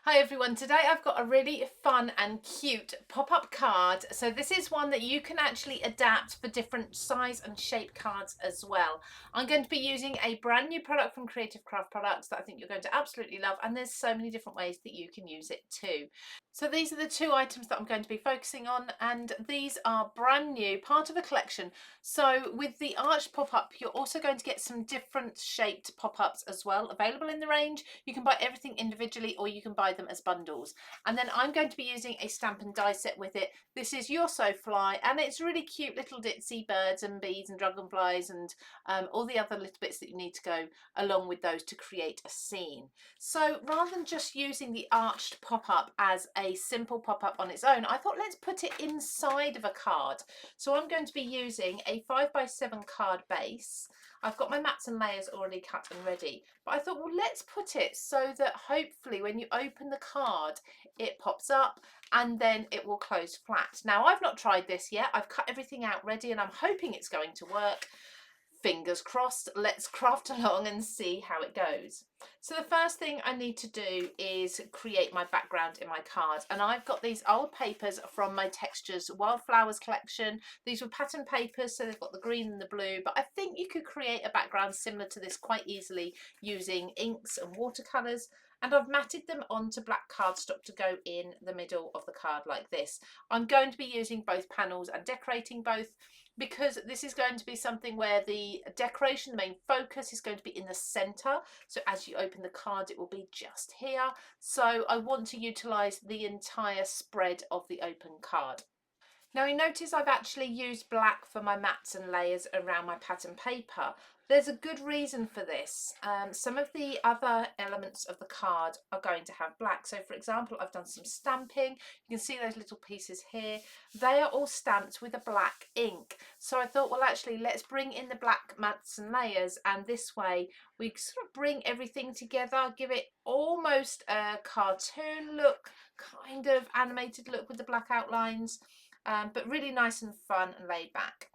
Hi everyone, today I've got a really fun and cute pop-up card. So this is one that you can actually adapt for different size and shape cards as well. I'm going to be using a brand new product from Creative Craft Products that I think you're going to absolutely love, and there's so many different ways that you can use it too. So these are the two items that I'm going to be focusing on, and these are brand new, part of a collection. So with the arched pop-up, you're also going to get some different shaped pop-ups as well available in the range. You can buy everything individually or you can buy them as bundles. And then I'm going to be using a stamp and die set with it. This is You're So Fly, and it's really cute little ditzy birds and bees and dragonflies and all the other little bits that you need to go along with those to create a scene. So rather than just using the arched pop-up as a simple pop-up on its own, I thought let's put it inside of a card. So I'm going to be using a 5x7 card base. I've got my mats and layers already cut and ready, but I thought, well, let's put it so that hopefully when you open the card, it pops up and then it will close flat. Now, I've not tried this yet. I've cut everything out ready and I'm hoping it's going to work. Fingers crossed, let's craft along and see how it goes. So the first thing I need to do is create my background in my card, and I've got these old papers from my Textures Wildflowers collection. These were pattern papers, so they've got the green and the blue, but I think you could create a background similar to this quite easily using inks and watercolours. And I've matted them onto black cardstock to go in the middle of the card like this. I'm going to be using both panels and decorating both, because this is going to be something where the decoration, the main focus, is going to be in the centre. So as you open the card, it will be just here. So I want to utilise the entire spread of the open card. Now you notice I've actually used black for my mats and layers around my pattern paper. There's a good reason for this. Some of the other elements of the card are going to have black. So for example, I've done some stamping. You can see those little pieces here. They are all stamped with a black ink. So I thought, well, actually, let's bring in the black mats and layers, and this way we sort of bring everything together, give it almost a cartoon look, kind of animated look with the black outlines. But really nice and fun and laid back.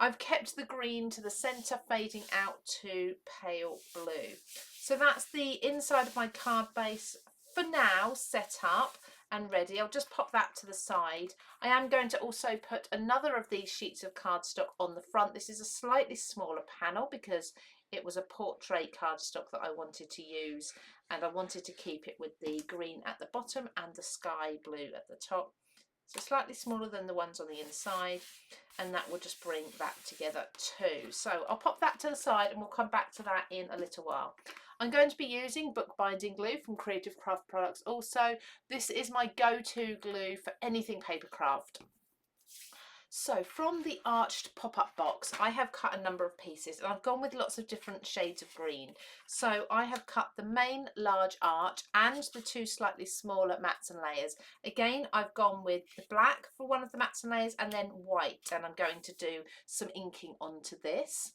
I've kept the green to the centre, fading out to pale blue. So that's the inside of my card base for now, set up and ready. I'll just pop that to the side. I am going to also put another of these sheets of cardstock on the front. This is a slightly smaller panel because it was a portrait cardstock that I wanted to use, and I wanted to keep it with the green at the bottom and the sky blue at the top. So slightly smaller than the ones on the inside, and that will just bring that together too. So I'll pop that to the side and we'll come back to that in a little while. I'm going to be using bookbinding glue from Creative Craft Products also. This is my go-to glue for anything papercraft. So from the arched pop-up box, I have cut a number of pieces, and I've gone with lots of different shades of green. So I have cut the main large arch and the two slightly smaller mats and layers. Again, I've gone with the black for one of the mats and layers and then white, and I'm going to do some inking onto this.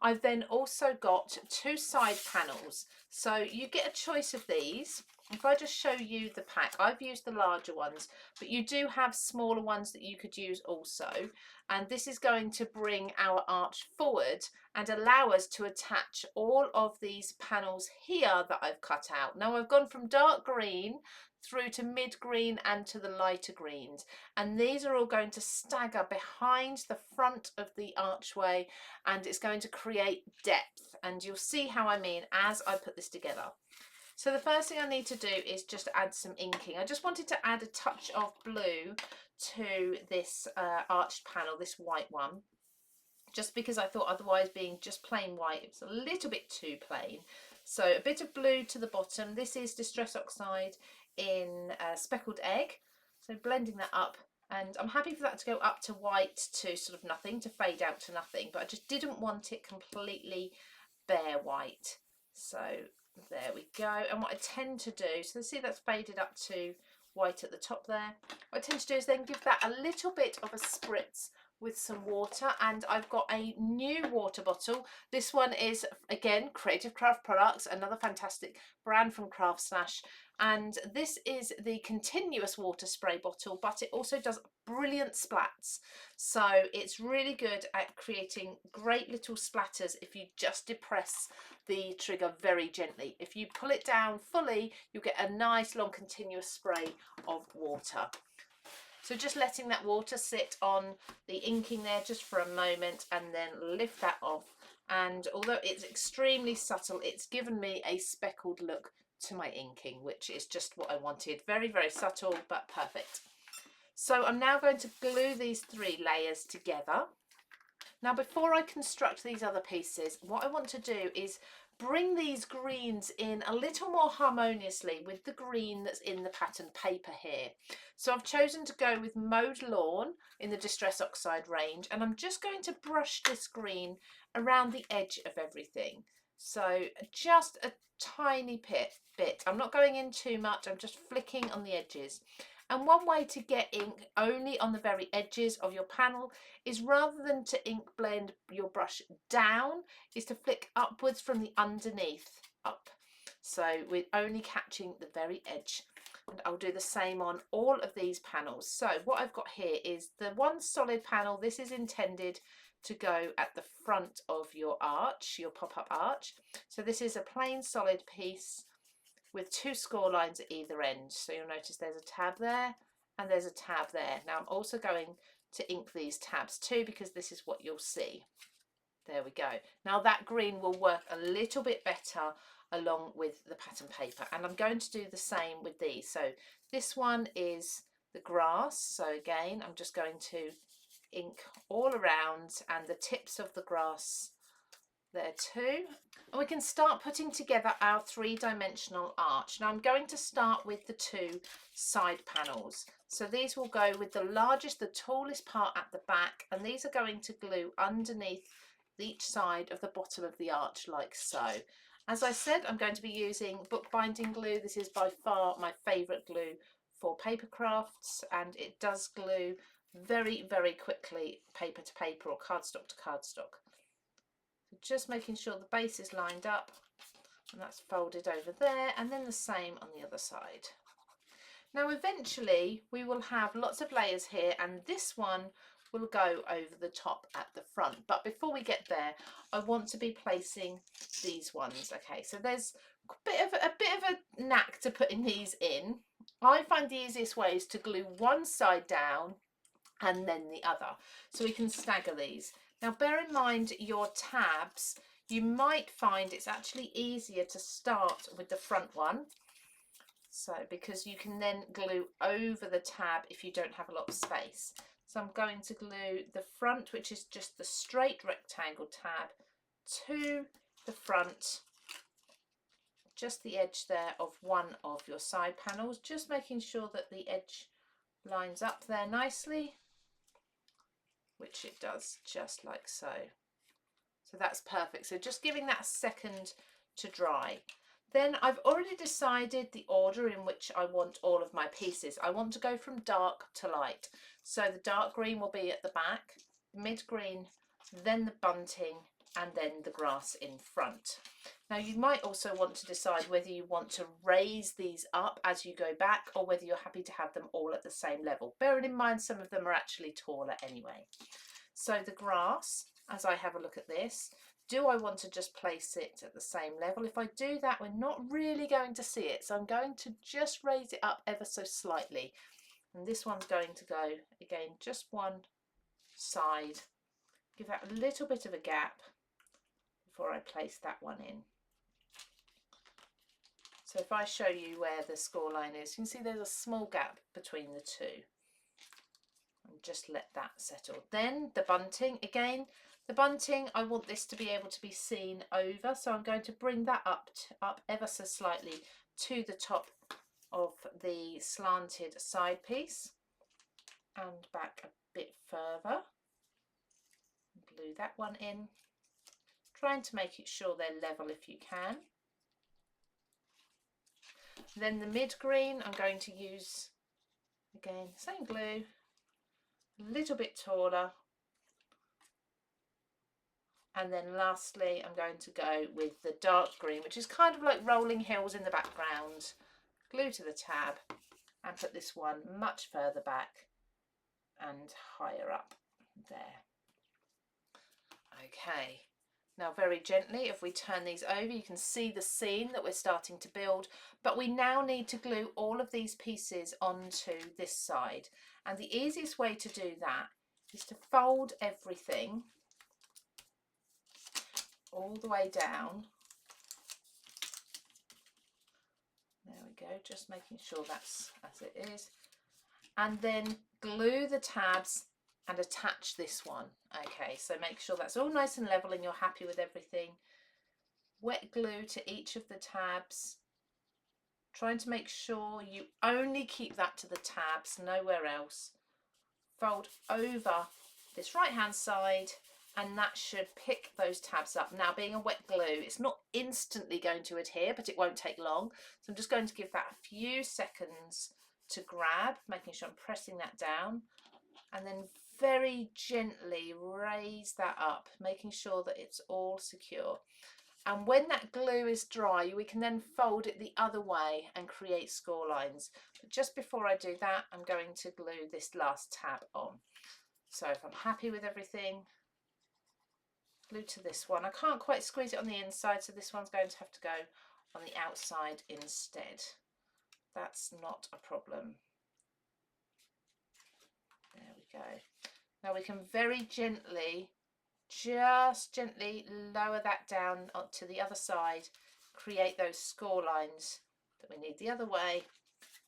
I've then also got two side panels. So you get a choice of these. If I just show you the pack, I've used the larger ones, but you do have smaller ones that you could use also. And this is going to bring our arch forward and allow us to attach all of these panels here that I've cut out. Now I've gone from dark green through to mid green and to the lighter greens, and these are all going to stagger behind the front of the archway, and it's going to create depth, and you'll see how I mean as I put this together. So the first thing I need to do is just add some inking. I just wanted to add a touch of blue to this arched panel, this white one, just because I thought otherwise being just plain white, it was a little bit too plain. So a bit of blue to the bottom. This is Distress Oxide in Speckled Egg. So blending that up, and I'm happy for that to go up to white to sort of nothing, to fade out to nothing, but I just didn't want it completely bare white. So there we go. And what I tend to do, so see that's faded up to white at the top there. What I tend to do is then give that a little bit of a spritz with some water, and I've got a new water bottle. This one is again Creative Craft Products, another fantastic brand from Craft Slash. and this is the continuous water spray bottle, but it also does brilliant splats. So it's really good at creating great little splatters if you just depress the trigger very gently. If you pull it down fully, you get a nice long continuous spray of water. So just letting that water sit on the inking there just for a moment and then lift that off. And although it's extremely subtle, it's given me a speckled look to my inking, which is just what I wanted. Very, very subtle, but perfect. So I'm now going to glue these 3 layers together. Now, before I construct these other pieces, what I want to do is bring these greens in a little more harmoniously with the green that's in the pattern paper here. So I've chosen to go with Mowed Lawn in the Distress Oxide range, and I'm just going to brush this green around the edge of everything. So just a tiny bit. I'm not going in too much, I'm just flicking on the edges. And one way to get ink only on the very edges of your panel is, rather than to ink blend your brush down, is to flick upwards from the underneath up. So we're only catching the very edge. And I'll do the same on all of these panels. So what I've got here is the one solid panel. This is intended to go at the front of your arch, your pop-up arch. So this is a plain solid piece with 2 score lines at either end. So you'll notice there's a tab there and there's a tab there. Now I'm also going to ink these tabs too, because this is what you'll see. There we go. Now that green will work a little bit better along with the pattern paper, and I'm going to do the same with these. So this one is the grass, so again I'm just going to ink all around and the tips of the grass there too. And we can start putting together our 3-dimensional arch. Now I'm going to start with the 2 side panels. So these will go with the largest, the tallest part at the back, and these are going to glue underneath each side of the bottom of the arch like so. As I said, I'm going to be using bookbinding glue. This is by far my favourite glue for paper crafts, and it does glue very, very quickly, paper to paper or cardstock to cardstock. Just making sure the base is lined up, and that's folded over there, and then the same on the other side. Now eventually we will have lots of layers here, and this one will go over the top at the front, but before we get there I want to be placing these ones. Okay, so there's a bit of a knack to putting these in. I find the easiest way is to glue one side down and then the other, so we can stagger these. Now bear in mind your tabs, you might find it's actually easier to start with the front one, so because you can then glue over the tab if you don't have a lot of space. So I'm going to glue the front, which is just the straight rectangle tab, to the front, just the edge there of one of your side panels, just making sure that the edge lines up there nicely, which it does, just like so. So that's perfect. So just giving that a second to dry. Then I've already decided the order in which I want all of my pieces. I want to go from dark to light. So the dark green will be at the back, mid green, then the bunting, and then the grass in front. Now you might also want to decide whether you want to raise these up as you go back, or whether you're happy to have them all at the same level. Bearing in mind some of them are actually taller anyway. So the grass, as I have a look at this, do I want to just place it at the same level? If I do that, we're not really going to see it. So I'm going to just raise it up ever so slightly. And this one's going to go, again, just one side. Give that a little bit of a gap before I place that one in. So if I show you where the score line is, you can see there's a small gap between the two. And just let that settle. Then the bunting, again, the bunting, I want this to be able to be seen over, so I'm going to bring that up ever so slightly to the top of the slanted side piece and back a bit further. Glue that one in, trying to make it sure they're level if you can. Then the mid green, I'm going to use, again, same glue, a little bit taller. And then lastly, I'm going to go with the dark green, which is kind of like rolling hills in the background. glue to the tab, and put this one much further back and higher up there. Okay, now very gently, if we turn these over, you can see the scene that we're starting to build, but we now need to glue all of these pieces onto this side. And the easiest way to do that is to fold everything all the way down. There we go, just making sure that's as it is. And then glue the tabs and attach this one. Okay, so make sure that's all nice and level and you're happy with everything. Wet glue to each of the tabs. Trying to make sure you only keep that to the tabs, nowhere else. Fold over this right hand side and that should pick those tabs up. Now, being a wet glue, it's not instantly going to adhere, but it won't take long. So I'm just going to give that a few seconds to grab, making sure I'm pressing that down, and then very gently raise that up, making sure that it's all secure. And when that glue is dry, we can then fold it the other way and create score lines. But just before I do that, I'm going to glue this last tab on. So if I'm happy with everything, glue to this one. I can't quite squeeze it on the inside, so this one's going to have to go on the outside instead. That's not a problem. There we go. Now we can very gently, just gently lower that down onto the other side, create those score lines that we need the other way.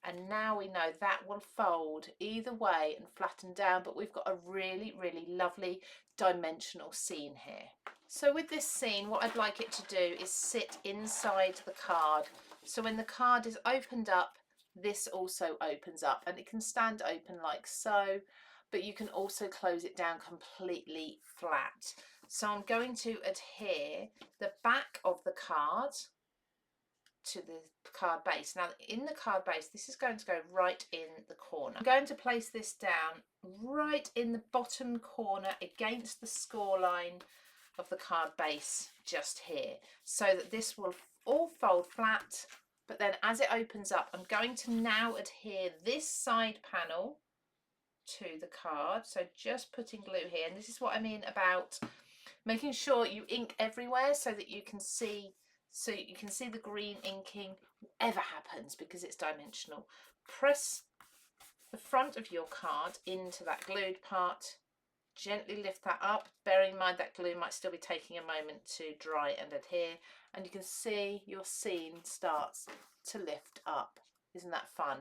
And now we know that will fold either way and flatten down, but we've got a really, really lovely dimensional scene here. So with this scene, what I'd like it to do is sit inside the card. So when the card is opened up, this also opens up, and it can stand open like so, but you can also close it down completely flat. So I'm going to adhere the back of the card to the card base. Now in the card base, this is going to go right in the corner. I'm going to place this down right in the bottom corner against the score line of the card base just here, so that this will all fold flat. But then as it opens up, I'm going to now adhere this side panel to the card. So just putting glue here, and this is what I mean about making sure you ink everywhere so that you can see the green inking whatever happens, because it's dimensional. Press the front of your card into that glued part, gently lift that up, bearing in mind that glue might still be taking a moment to dry and adhere, and you can see your scene starts to lift up. Isn't that fun?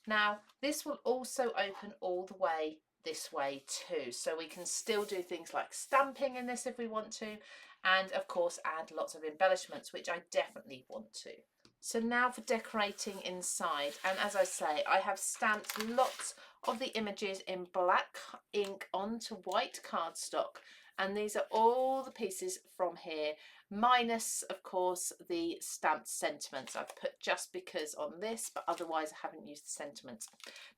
Now this will also open all the way this way too, so we can still do things like stamping in this if we want to, and of course add lots of embellishments, which I definitely want to. So now for decorating inside, and as I say, I have stamped lots of the images in black ink onto white cardstock, and these are all the pieces from here, minus of course the stamped sentiments I've put just because on this, but otherwise I haven't used the sentiments.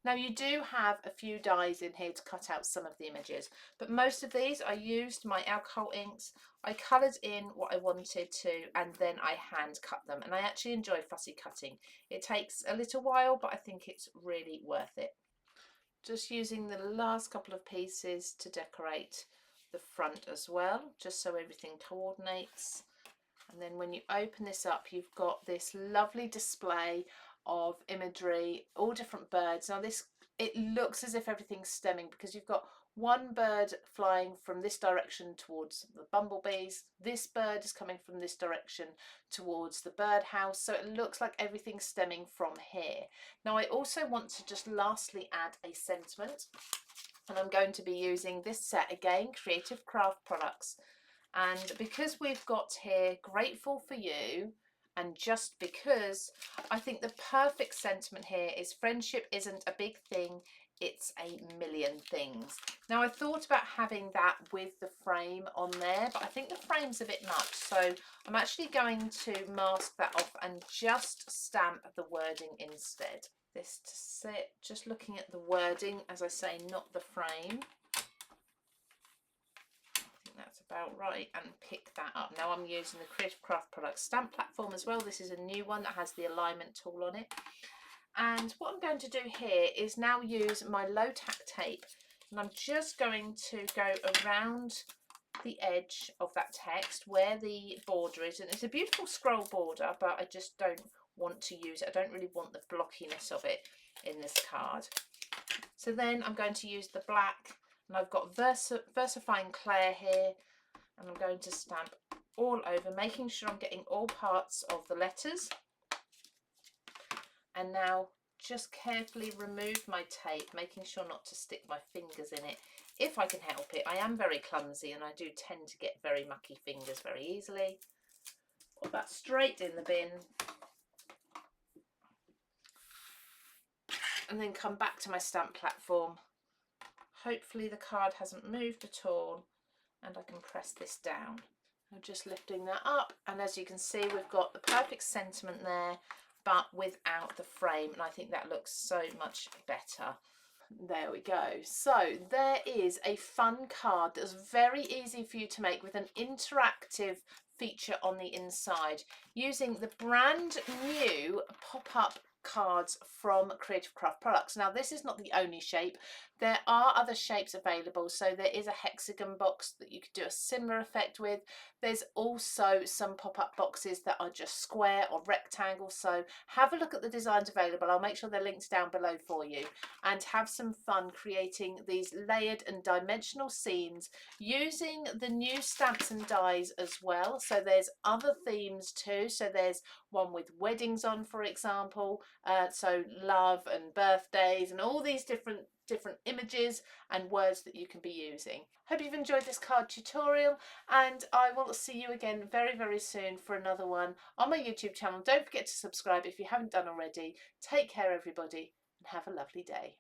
Now you do have a few dies in here to cut out some of the images, but most of these I used my alcohol inks. I coloured in what I wanted to, and then I hand cut them, and I actually enjoy fussy cutting. It takes a little while, but I think it's really worth it. Just using the last couple of pieces to decorate the front as well, just so everything coordinates. And then when you open this up, you've got this lovely display of imagery, all different birds. Now this, it looks as if everything's stemming, because you've got one bird flying from this direction towards the bumblebees, this bird is coming from this direction towards the birdhouse, so it looks like everything's stemming from here. Now I also want to just lastly add a sentiment, and I'm going to be using this set again, Creative Craft products, and because we've got here grateful for you, and just because, I think the perfect sentiment here is friendship isn't a big thing, it's a million things. Now I thought about having that with the frame on there, but I think the frame's a bit much, so I'm actually going to mask that off and just stamp the wording instead. This to sit, just looking at the wording, as I say, not the frame. That's about right, and pick that up. Now I'm using the Creative Craft Products stamp platform as well. This is a new one that has the alignment tool on it. And what I'm going to do here is now use my low tack tape, and I'm just going to go around the edge of that text where the border is, and it's a beautiful scroll border, but I just don't want to use it. I don't really want the blockiness of it in this card. So then I'm going to use the black, and I've got VersaFine Clair here, and I'm going to stamp all over, making sure I'm getting all parts of the letters. And now just carefully remove my tape, making sure not to stick my fingers in it if I can help it. I am very clumsy and I do tend to get very mucky fingers very easily. Put that straight in the bin and then come back to my stamp platform. Hopefully the card hasn't moved at all, and I can press this down. I'm just lifting that up, and as you can see, we've got the perfect sentiment there, but without the frame, and I think that looks so much better. There we go. So there is a fun card that's very easy for you to make with an interactive feature on the inside using the brand new pop-up cards from Creative Craft Products. Now this is not the only shape, there are other shapes available. So there is a hexagon box that you could do a similar effect with. There's also some pop-up boxes that are just square or rectangle, so have a look at the designs available. I'll make sure they're linked down below for you, and have some fun creating these layered and dimensional scenes using the new stamps and dies as well. So there's other themes too. So there's one with weddings on, for example, so love and birthdays and all these different images and words that you can be using. Hope you've enjoyed this card tutorial, and I will see you again very soon for another one on my YouTube channel. Don't forget to subscribe if you haven't done already. Take care everybody, and have a lovely day.